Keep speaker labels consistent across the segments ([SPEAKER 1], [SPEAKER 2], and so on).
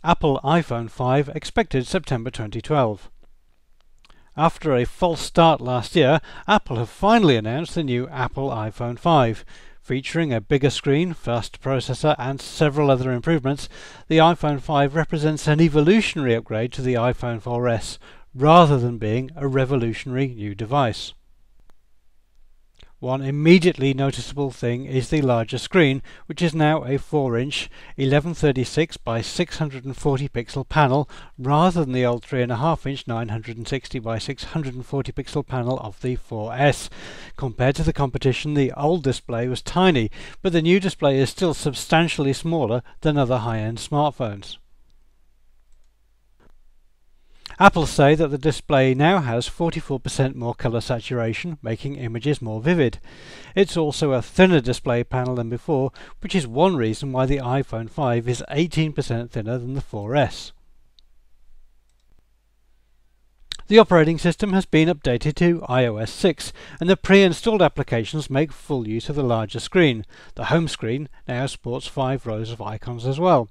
[SPEAKER 1] Apple iPhone 5 expected September 2012. After a false start last year, Apple have finally announced the new Apple iPhone 5. Featuring a bigger screen, faster processor and several other improvements, the iPhone 5 represents an evolutionary upgrade to the iPhone 4S, rather than being a revolutionary new device. One immediately noticeable thing is the larger screen, which is now a 4-inch 1136 by 640 pixel panel rather than the old 3.5-inch 960 by 640 pixel panel of the 4S. Compared to the competition, the old display was tiny, but the new display is still substantially smaller than other high-end smartphones. Apple say that the display now has 44% more colour saturation, making images more vivid. It's also a thinner display panel than before, which is one reason why the iPhone 5 is 18% thinner than the 4S. The operating system has been updated to iOS 6, and the pre-installed applications make full use of the larger screen. The home screen now supports 5 rows of icons as well.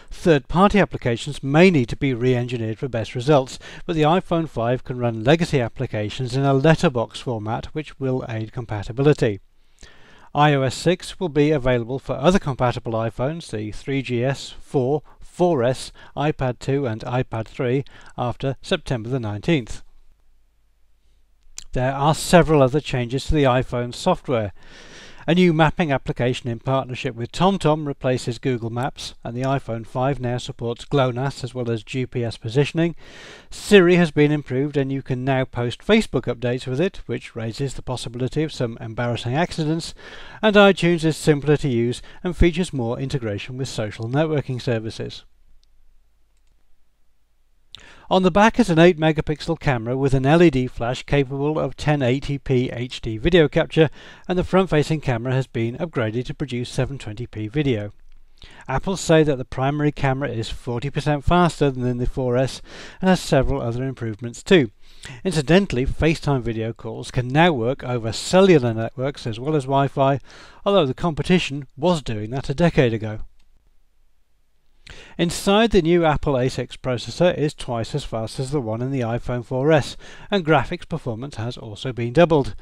[SPEAKER 1] Third-party applications may need to be re-engineered for best results, but the iPhone 5 can run legacy applications in a letterbox format, which will aid compatibility. iOS 6 will be available for other compatible iPhones, the 3GS, 4, 4S, iPad 2 and iPad 3, after September the 19th. There are several other changes to the iPhone software. A new mapping application in partnership with TomTom replaces Google Maps, and the iPhone 5 now supports GLONASS as well as GPS positioning. Siri has been improved, and you can now post Facebook updates with it, which raises the possibility of some embarrassing accidents. And iTunes is simpler to use and features more integration with social networking services. On the back is an 8-megapixel camera with an LED flash capable of 1080p HD video capture, and the front-facing camera has been upgraded to produce 720p video. Apple say that the primary camera is 40% faster than in the 4S and has several other improvements too. Incidentally, FaceTime video calls can now work over cellular networks as well as Wi-Fi, although the competition was doing that a decade ago. Inside, the new Apple A6 processor is twice as fast as the one in the iPhone 4S, and graphics performance has also been doubled.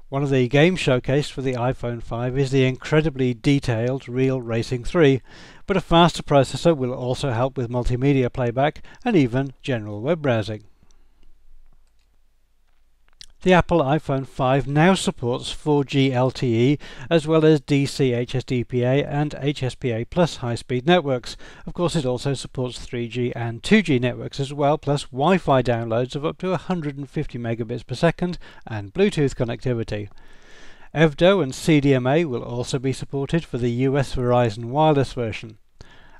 [SPEAKER 1] One of the games showcased for the iPhone 5 is the incredibly detailed Real Racing 3, but a faster processor will also help with multimedia playback and even general web browsing. The Apple iPhone 5 now supports 4G LTE as well as DC HSDPA and HSPA Plus high-speed networks. Of course, it also supports 3G and 2G networks as well, plus Wi-Fi downloads of up to 150 megabits per second and Bluetooth connectivity. EVDO and CDMA will also be supported for the US Verizon wireless version.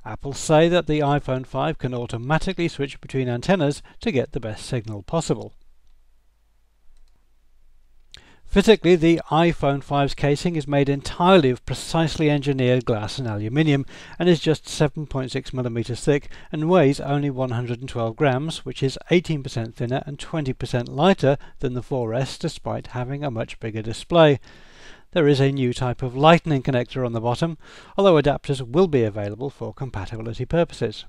[SPEAKER 1] Apple say that the iPhone 5 can automatically switch between antennas to get the best signal possible. Physically, the iPhone 5's casing is made entirely of precisely engineered glass and aluminium and is just 7.6mm thick and weighs only 112 grams, which is 18% thinner and 20% lighter than the 4S despite having a much bigger display. There is a new type of lightning connector on the bottom, although adapters will be available for compatibility purposes.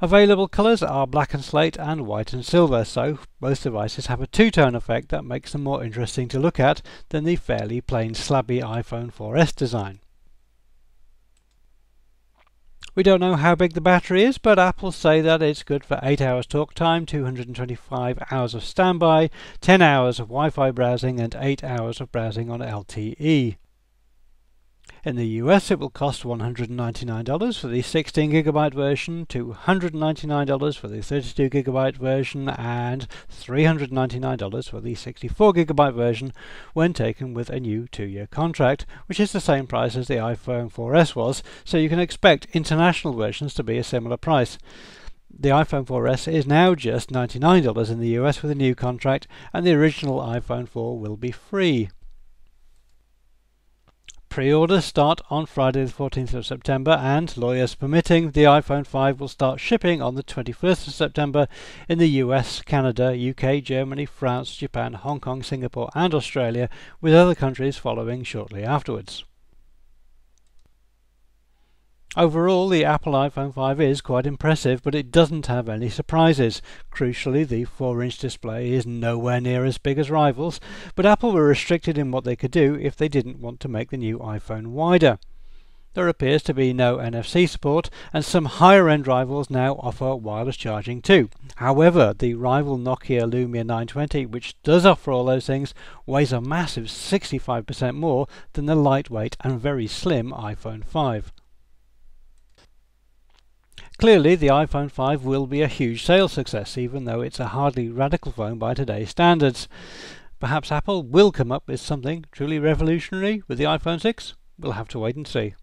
[SPEAKER 1] Available colours are black and slate and white and silver, so both devices have a two-tone effect that makes them more interesting to look at than the fairly plain slabby iPhone 4S design. We don't know how big the battery is, but Apple say that it's good for 8 hours talk time, 225 hours of standby, 10 hours of Wi-Fi browsing and 8 hours of browsing on LTE. In the US, it will cost $199 for the 16GB version, $299 for the 32GB version, and $399 for the 64GB version when taken with a new 2-year contract, which is the same price as the iPhone 4S was, so you can expect international versions to be a similar price. The iPhone 4S is now just $99 in the US with a new contract, and the original iPhone 4 will be free. Pre-orders start on Friday the 14th of September, and, lawyers permitting, the iPhone 5 will start shipping on the 21st of September in the US, Canada, UK, Germany, France, Japan, Hong Kong, Singapore and Australia, with other countries following shortly afterwards. Overall, the Apple iPhone 5 is quite impressive, but it doesn't have any surprises. Crucially, the 4-inch display is nowhere near as big as rivals, but Apple were restricted in what they could do if they didn't want to make the new iPhone wider. There appears to be no NFC support, and some higher-end rivals now offer wireless charging too. However, the rival Nokia Lumia 920, which does offer all those things, weighs a massive 65% more than the lightweight and very slim iPhone 5. Clearly, the iPhone 5 will be a huge sales success, even though it's a hardly radical phone by today's standards. Perhaps Apple will come up with something truly revolutionary with the iPhone 6? We'll have to wait and see.